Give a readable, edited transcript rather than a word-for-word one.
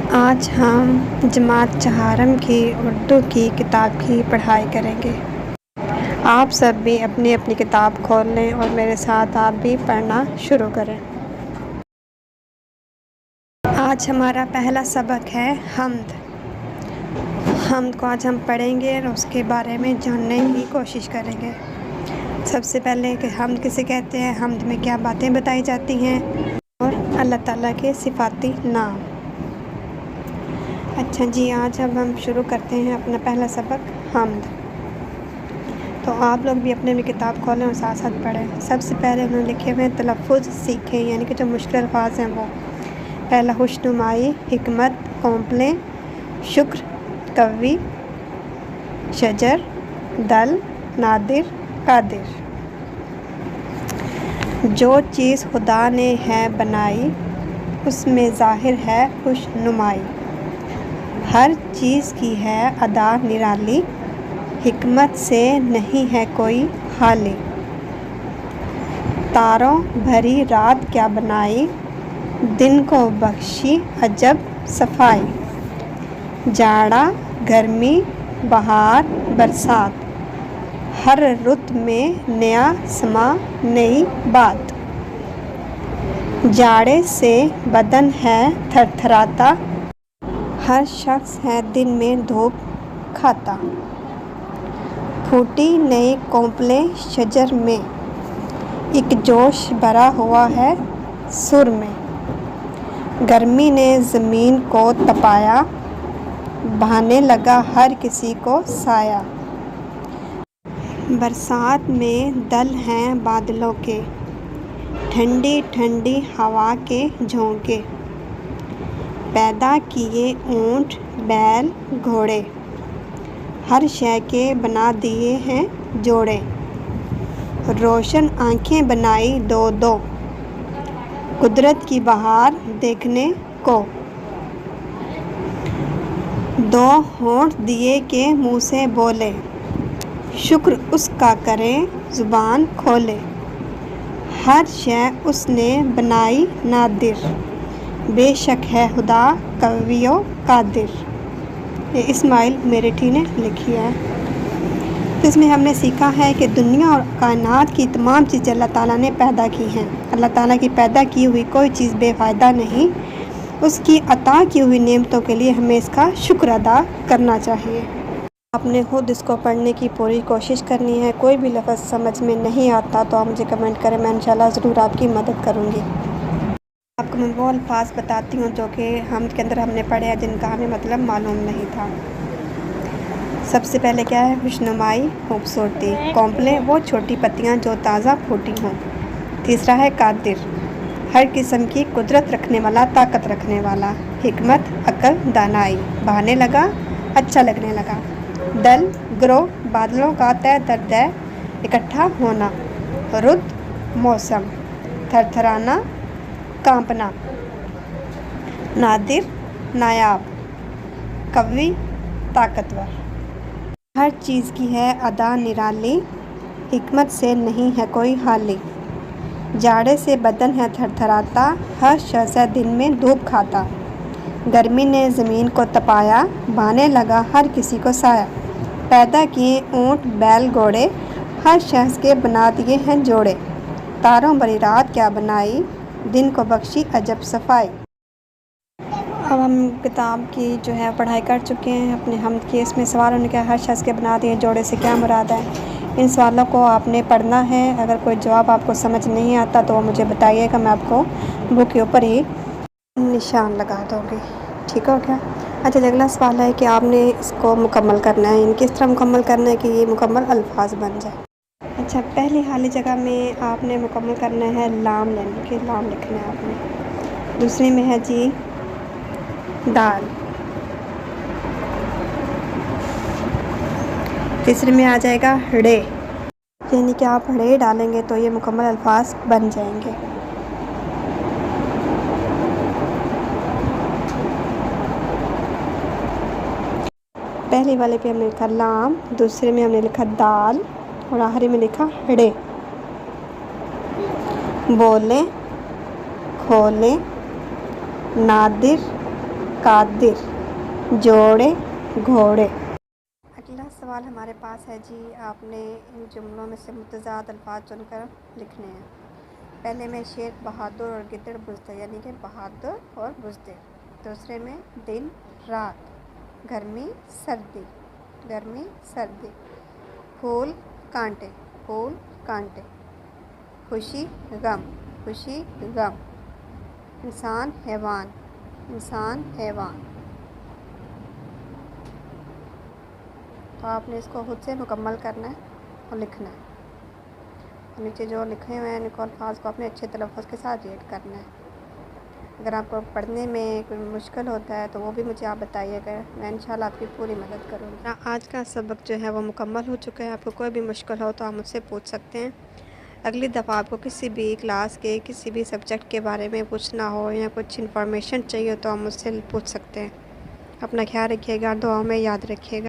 आज हम जमात चहारम की उर्दू की किताब की पढ़ाई करेंगे। आप सब भी अपनी अपनी किताब खोल लें और मेरे साथ आप भी पढ़ना शुरू करें। आज हमारा पहला सबक है हम्द। हम्द को आज हम पढ़ेंगे और उसके बारे में जानने की कोशिश करेंगे। सबसे पहले कि हम्द किसे कहते हैं, हम्द में क्या बातें बताई जाती हैं और अल्लाह ताला के सिफाती नाम। अच्छा जी, आज अब हम शुरू करते हैं अपना पहला सबक हम्द। तो आप लोग भी अपने किताब खोलें और साथ साथ पढ़ें। सबसे पहले उन्होंने लिखे हुए तलफ़ुज़ सीखें, यानी कि जो मुश्किल अल्फाज हैं वो। पहला खुशनुमाई, हिकमत, कॉम्प्लें, शुक्र, कवी, शजर, दल, नादिर, कादिर। जो चीज़ खुदा ने है बनाई उसमें ज़ाहिर है खुशनुमाई। हर चीज़ की है अदा निराली, हिकमत से नहीं है कोई खाली। तारों भरी रात क्या बनाई, दिन को बख्शी अजब सफाई। जाड़ा, गर्मी, बहार, बरसात, हर रुत में नया समा नई बात। जाड़े से बदन है थरथराता, हर शख्स है दिन में धूप खाता। फूटी नई कॉम्प्लें शजर में, एक जोश भरा हुआ है सुर में। गर्मी ने ज़मीन को तपाया, बहाने लगा हर किसी को साया। बरसात में दल हैं बादलों के, ठंडी ठंडी हवा के झोंके। पैदा किए ऊँट बैल घोड़े, हर शय के बना दिए हैं जोड़े। रोशन आँखें बनाई दो दो, कुदरत की बहार देखने को। दो होंठ दिए के मुँह से बोले, शुक्र उसका करें ज़ुबान खोले। हर शय उसने बनाई नादिर, बेशक है खुदा कवियो कादिर। ये इस्माइल मेरेठी ने लिखी है। तो इसमें हमने सीखा है कि दुनिया और कायनात की तमाम चीज़ें अल्लाह ताला ने पैदा की हैं। अल्लाह ताला की पैदा की हुई कोई चीज़ बेफ़ायदा नहीं। उसकी अता की हुई नेमतों के लिए हमें इसका शुक्र अदा करना चाहिए। आपने खुद इसको पढ़ने की पूरी कोशिश करनी है। कोई भी लफ्ज़ समझ में नहीं आता तो आप मुझे कमेंट करें, मैं इंशाल्लाह ज़रूर आपकी मदद करूँगी। आपको मैं वो अल्फाज बताती हूँ जो कि हम्द के अंदर हमने पढ़े हैं, जिनका हमें मतलब मालूम नहीं था। सबसे पहले क्या है, खुशनुमाई, खूबसूरती। कॉम्प्लें, वो छोटी पत्तियाँ जो ताज़ा फूटी हों। तीसरा है कादिर, हर किस्म की कुदरत रखने वाला, ताकत रखने वाला। हिकमत, अक्ल, दानाई। बहाने लगा, अच्छा लगने लगा। दल, ग्रोह, बादलों का तय दर तय इकट्ठा होना। रुत, मौसम। थरथराना, कांपना। नादिर, नायाब। कवी, ताकतवर। हर चीज़ की है अदा निराली, हिकमत से नहीं है कोई हाली। जाड़े से बदन है थरथराता, हर शख्स है दिन में धूप खाता। गर्मी ने ज़मीन को तपाया, बहाने लगा हर किसी को साया। पैदा किए ऊँट बैल घोड़े, हर शख्स के बना दिए हैं जोड़े। तारों भरी रात क्या बनाई, दिन को बख्शी अजब सफाई। अब हम किताब की जो है पढ़ाई कर चुके हैं अपने हम्द की। इसमें सवाल उन्होंने क्या, हर शख्स के बना दिए जोड़े से क्या मुराद है। इन सवालों को आपने पढ़ना है। अगर कोई जवाब आपको समझ नहीं आता तो मुझे बताइएगा, मैं आपको बुक के ऊपर ही निशान लगा दूँगी। ठीक हो गया। अच्छा, अगला सवाल है कि आपने इसको मुकम्मल करना है, किस तरह मुकम्मल करना है कि ये मुकम्मल अल्फाज बन जाए। अच्छा, पहली खाली जगह में आपने मुकम्मल करना है लाम, यानी कि लाम लिखना है आपने। दूसरी में है जी दाल। तीसरे में आ जाएगा हड़े, यानी कि आप हड़े डालेंगे तो ये मुकम्मल अल्फाज बन जाएंगे। पहले वाले पे हमने लिखा लाम, दूसरे में हमने लिखा दाल और आखिरी में लिखा हड़े। बोलें, खोलें, नादिर, कादिर, जोड़े घोड़े। अगला सवाल हमारे पास है जी, आपने इन जुमलों में से मुतज़ाद अल्फाज चुनकर लिखने हैं। पहले में शेर बहादुर और गिद्दड़ बुज़दिल, यानी कि बहादुर और बुज़दिल। दूसरे में दिन रात, गर्मी सर्दी, गर्मी सर्दी। फूल कांटे, फूल कांटे। खुशी गम, खुशी गम। इंसान हैवान, इंसान हैवान। तो आपने इसको खुद से मुकम्मल करना है और लिखना है। और नीचे जो लिखे हुए हैं इनको अल्फाज को अपने अच्छे तलफ़्फ़ुज़ के साथ रीड करना है। अगर आपको पढ़ने में कोई मुश्किल होता है तो वो भी मुझे आप बताइएगा, मैं इंशाल्लाह आपकी पूरी मदद करूँगी। आज का सबक जो है वो मुकम्मल हो चुका है। आपको कोई भी मुश्किल हो तो आप मुझसे पूछ सकते हैं। अगली दफ़ा आपको किसी भी क्लास के किसी भी सब्जेक्ट के बारे में पूछना हो या कुछ इन्फॉर्मेशन चाहिए तो आप मुझसे पूछ सकते हैं। अपना ख्याल रखिएगा, दुआओं में याद रखिएगा।